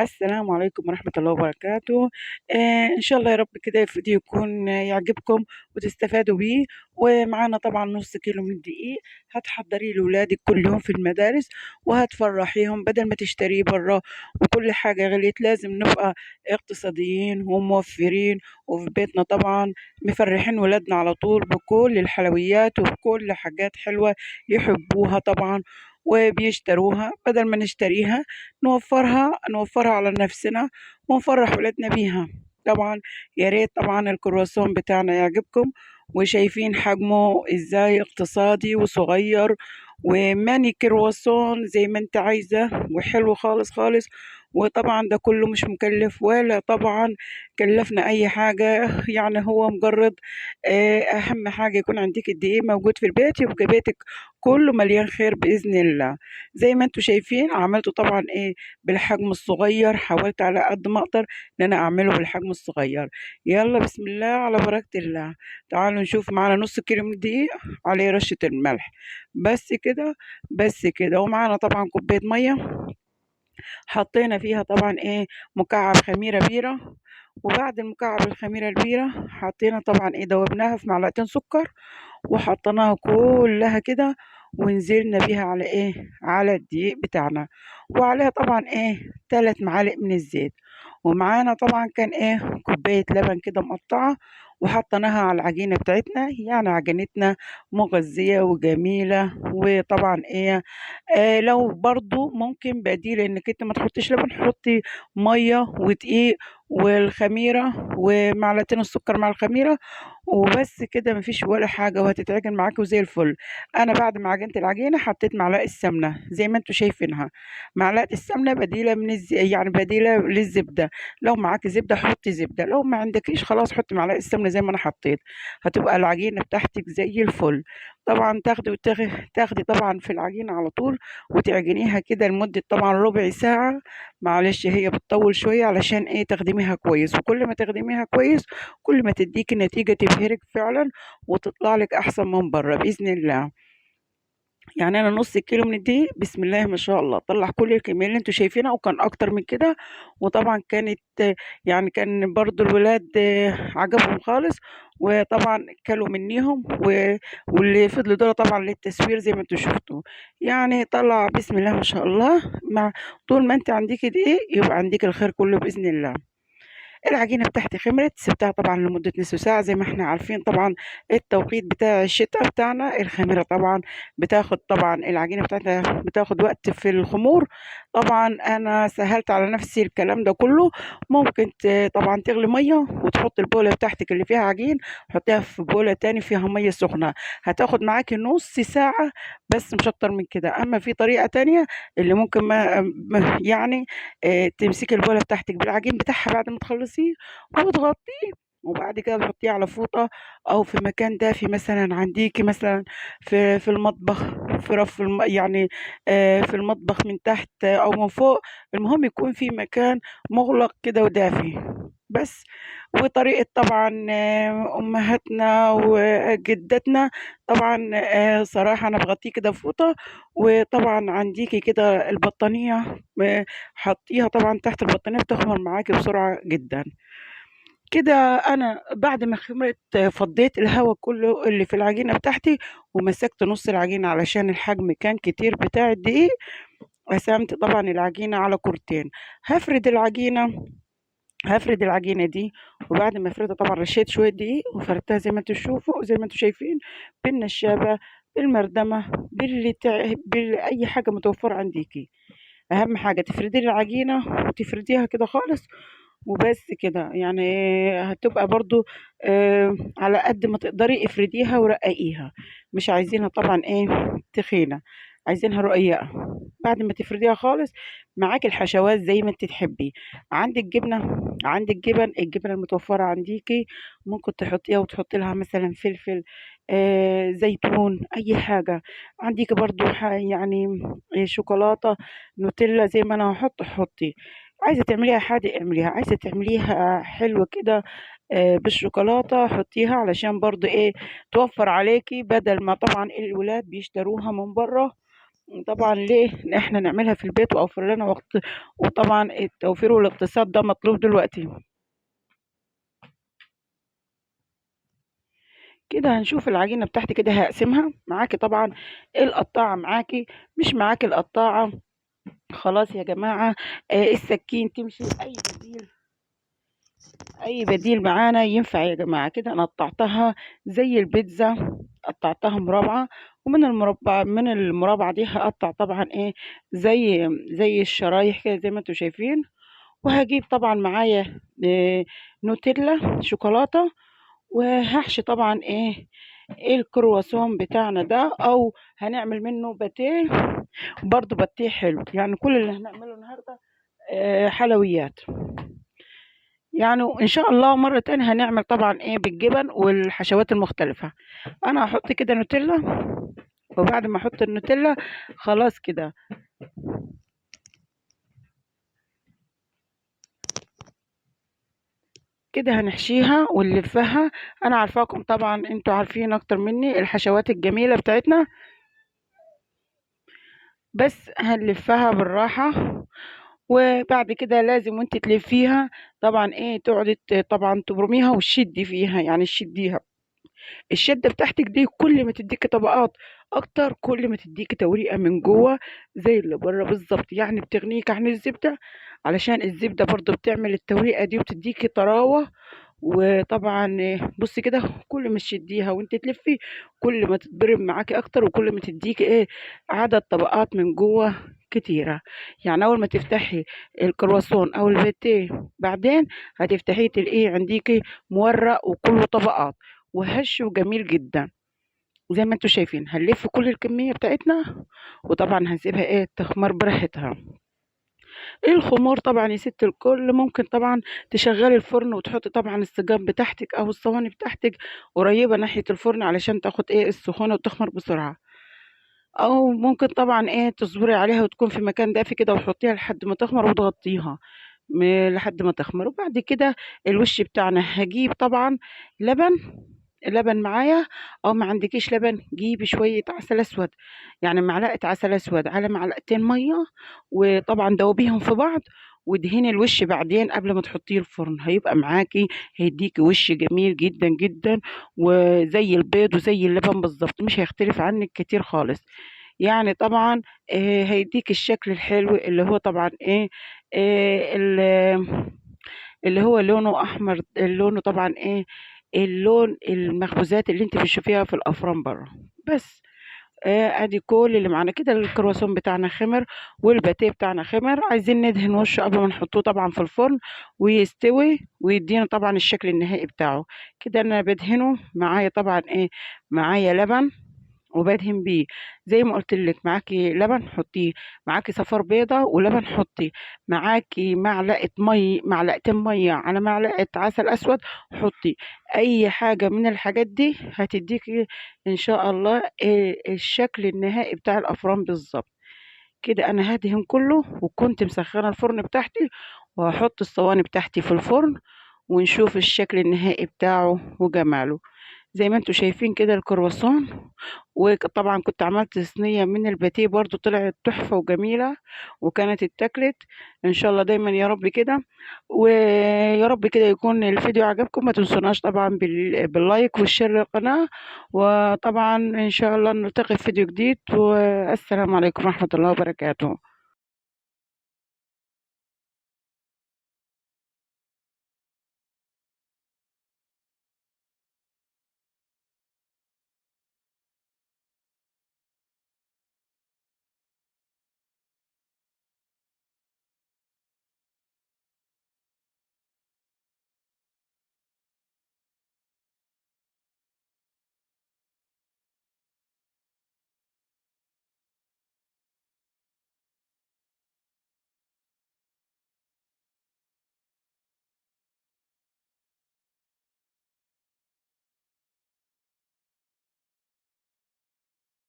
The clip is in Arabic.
السلام عليكم ورحمة الله وبركاته. إن شاء الله يا رب كده الفيديو يكون يعجبكم وتستفادوا بيه. ومعانا طبعا نص كيلو من الدقيق هتحضريه لولادك كل يوم في المدارس وهتفرحيهم بدل ما تشتريه برا. وكل حاجة غليت لازم نبقى اقتصاديين وموفرين، وفي بيتنا طبعا مفرحين ولادنا على طول بكل الحلويات وبكل حاجات حلوة يحبوها طبعا وبيشتروها. بدل ما نشتريها نوفرها على نفسنا ونفرح ولادنا بيها طبعا. يا ريت طبعا الكرواسون بتاعنا يعجبكم، وشايفين حجمه ازاي اقتصادي وصغير وماني كرواسون زي ما انت عايزة وحلو خالص خالص. وطبعا ده كله مش مكلف ولا طبعا كلفنا اي حاجة، يعني هو مجرد اهم حاجة يكون عندك الدقيق موجود في البيت يبقى بيتك كله مليان خير بإذن الله. زي ما انتوا شايفين عملته طبعا ايه بالحجم الصغير، حاولت على قد ما اقدر ان انا اعمله بالحجم الصغير. يلا بسم الله على بركة الله. تعالوا نشوف معانا نص كيلو من الدقيق عليه رشة الملح، بس كده بس كده. ومعانا طبعا كوباية مية حطينا فيها طبعا ايه مكعب خميرة بيرة. وبعد المكعب الخميرة البيرة حطينا طبعا ايه دوبناها في معلقتين سكر وحطيناها كلها كده ونزلنا بيها على ايه على الدقيق بتاعنا. وعليها طبعا ايه 3 معالق من الزيت. ومعانا طبعا كان ايه كوباية لبن كده مقطعة وحطيناها على العجينة بتاعتنا، يعني عجينتنا مغذية وجميلة. وطبعا ايه لو برضو ممكن بديل انك انت ما تحطيش لبن، حطي مية ودقيق والخميرة ومعلقتين السكر مع الخميرة وبس كده، مفيش ولا حاجة وهتتعجن معاكي وزي الفل. انا بعد ما عجنت العجينة حطيت معلقة سمنة زي ما انتوا شايفينها. معلقة السمنة بديلة يعني بديلة للزبدة. لو معاكي زبدة حطي زبدة، لو ما عندكيش خلاص حطي معلقة السمنة زي ما انا حطيت. هتبقى العجينة بتاعتك زي الفل. طبعا تاخدي طبعا في العجينة على طول وتعجنيها كده لمدة طبعا ربع ساعة. معلش هي بتطول شوية علشان ايه تخدميها كويس، وكل ما تخدميها كويس كل ما تديكي نتيجة تبهرك فعلا وتطلع لك احسن من بره بإذن الله. يعني انا نص كيلو من الدقيق بسم الله ما شاء الله طلع كل الكميه اللي انتوا شايفينها وكان اكتر من كده. وطبعا كانت يعني كان برضو الولاد عجبهم خالص وطبعا كلوا منيهم واللي فضلوا دول طبعا للتسوير زي ما انتوا شفتوا. يعني طلع بسم الله ما شاء الله. مع طول ما انت عندك دقيق يبقى عندك الخير كله باذن الله. العجينة بتاعتي خمرت سبتها طبعا لمدة نص ساعة. زي ما احنا عارفين طبعا التوقيت بتاع الشتاء بتاعنا الخميرة طبعا بتاخد طبعا العجينة بتاعتها بتاخد وقت في الخمور. طبعا انا سهلت على نفسي الكلام ده كله. ممكن طبعا تغلي مية وتحط البولة بتاعتك اللي فيها عجين حطيها في بولة تاني فيها مية سخنة. هتاخد معاكي نص ساعة بس مش اكتر من كده. اما في طريقة تانية اللي ممكن يعني تمسكي البولة بتاعتك بالعجين بتاعها بعد ما تخلصيه وتغطيه، وبعد كده تحطيه على فوطة أو في مكان دافي مثلا عنديكي مثلا في المطبخ، في رف يعني في المطبخ من تحت أو من فوق. المهم يكون في مكان مغلق كده ودافي بس. وطريقة طبعا أمهاتنا وجدتنا طبعا صراحة أنا بغطيه كده بفوطة. وطبعا عنديكي كده البطانية حطيها طبعا تحت البطانية بتخمر معاكي بسرعة جدا كده. انا بعد ما خمرت فضيت الهواء كله اللي في العجينة بتاعتي ومسكت نص العجينة علشان الحجم كان كتير بتاع الدقيق. قسمت طبعا العجينة على كورتين. هفرد العجينة هفرد العجينة دي. وبعد ما افردها طبعا رشيت شوية دقيق وفردتها زي ما انتوا تشوفوا زي ما انتوا شايفين بالنشابة بالمردمة بأي حاجة متوفرة عنديكي. اهم حاجة تفردي العجينة وتفرديها كده خالص وبس كده. يعني هتبقى برضو على قد ما تقدري افرديها ورققيها. مش عايزينها طبعا ايه تخينة، عايزينها رقيقة. بعد ما تفرديها خالص معاك الحشوات زي ما انت تحبي. عندك جبنة، عندك الجبنة المتوفرة عنديكي ممكن تحطيها وتحطي لها مثلا فلفل زيتون اي حاجة. عندك برضو يعني شوكولاتة نوتيلا زي ما انا هحط حطي. عايزة تعمليها حادق اعمليها، عايزة تعمليها حلوة كده بالشوكولاتة حطيها علشان برضو ايه توفر عليكي بدل ما طبعا الولاد بيشتروها من بره طبعا ليه إن احنا نعملها في البيت وأوفر لنا وقت، وطبعا التوفير والاقتصاد ده مطلوب دلوقتي. كده هنشوف العجينة بتاعتي، كده هقسمها معاكي طبعا. القطاعة معاكي، مش معاكي القطاعة خلاص يا جماعة. السكين تمشي، أي بديل معانا ينفع يا جماعة. كده أنا قطعتها زي البيتزا، قطعتها مربعة. ومن المربع دي هقطع طبعا إيه، زي الشرايح كده زي ما انتوا شايفين. وهجيب طبعا معايا نوتيلا شوكولاتة. وهحشي طبعا ايه الكرواسون بتاعنا ده، او هنعمل منه باتيه. برضو باتيه حلو، يعني كل اللي هنعمله النهارده حلويات. يعني ان شاء الله مرة تانية هنعمل طبعا ايه بالجبن والحشوات المختلفة. انا هحط كده نوتيلا، وبعد ما احط النوتيلا خلاص كده هنحشيها ونلفها. انا عارفاكم طبعا، انتوا عارفين اكتر مني الحشوات الجميلة بتاعتنا. بس هنلفها بالراحة. وبعد كده لازم وانت تلفيها طبعا ايه تقعدي طبعا تبرميها وتشدي فيها، يعني تشديها. الشدة بتاعتك دي كل ما تديكي طبقات اكتر، كل ما تديكي توريقة من جوه زي اللي بره بالظبط، يعني بتغنيك عن الزبدة. علشان الزبدة برضو بتعمل التوريقة دي وبتديكي طراوة. وطبعا بصي كده، كل ما تشديها وانت تلفي كل ما تتضرب معاكي اكتر، وكل ما تديكي عدد طبقات من جوه كتيرة. يعني اول ما تفتحي الكرواسون او الباتيه بعدين هتفتحيه تلاقيه عنديكي مورق وكله طبقات وهش وجميل جدا. زي ما انتوا شايفين هنلف كل الكمية بتاعتنا، وطبعا هنسيبها تخمر براحتها. الخمور طبعا يا ست الكل ممكن طبعا تشغلي الفرن وتحطي طبعا السجاد بتاعتك او الصواني بتاعتك قريبة ناحية الفرن علشان تاخد السخونة وتخمر بسرعة. او ممكن طبعا تصبري عليها وتكون في مكان دافي كده وتحطيها لحد ما تخمر وتغطيها لحد ما تخمر. وبعد كده الوش بتاعنا هجيب طبعا لبن لبن معايا. او ما عندكيش لبن جيبي شوية عسل اسود، يعني معلقة عسل اسود على معلقتين مية، وطبعا دوبيهم في بعض. ودهني الوش بعدين قبل ما تحطيه الفرن هيبقى معاكي، هيديكي وش جميل جدا جدا، وزي البيض وزي اللبن بالظبط، مش هيختلف عنك كتير خالص. يعني طبعا هيديك الشكل الحلو اللي هو طبعا اللي هو لونه احمر، لونه طبعا اللون المخبوزات اللي انت بتشوفيها في الافران بره. بس ادي كل اللي معانا كده. الكرواسون بتاعنا خمر والباتيه بتاعنا خمر. عايزين ندهن وشه قبل ما نحطه طبعا في الفرن ويستوي ويدينا طبعا الشكل النهائي بتاعه. كده انا بدهنه معايا طبعا معايا لبن وبادهن بيه. زي ما قلت لك معاكي لبن حطيه، معاكي صفار بيضة ولبن حطي، معاكي معلقتين مية على معلقة عسل اسود حطي. اي حاجة من الحاجات دي هتديكي ان شاء الله الشكل النهائي بتاع الافران بالظبط. كده انا هدهن كله، وكنت مسخنة الفرن بتاعتي، وهحط الصواني بتاعتي في الفرن ونشوف الشكل النهائي بتاعه وجماله. زي ما انتوا شايفين كده الكرواسون. وطبعا كنت عملت صينية من الباتيه برضو طلعت تحفة وجميلة، وكانت اتاكلت. ان شاء الله دايما يا رب كده. ويا رب كده يكون الفيديو عجبكم. ما تنسوناش طبعا باللايك والشير للقناة. وطبعا ان شاء الله نلتقي في فيديو جديد، والسلام عليكم ورحمة الله وبركاته.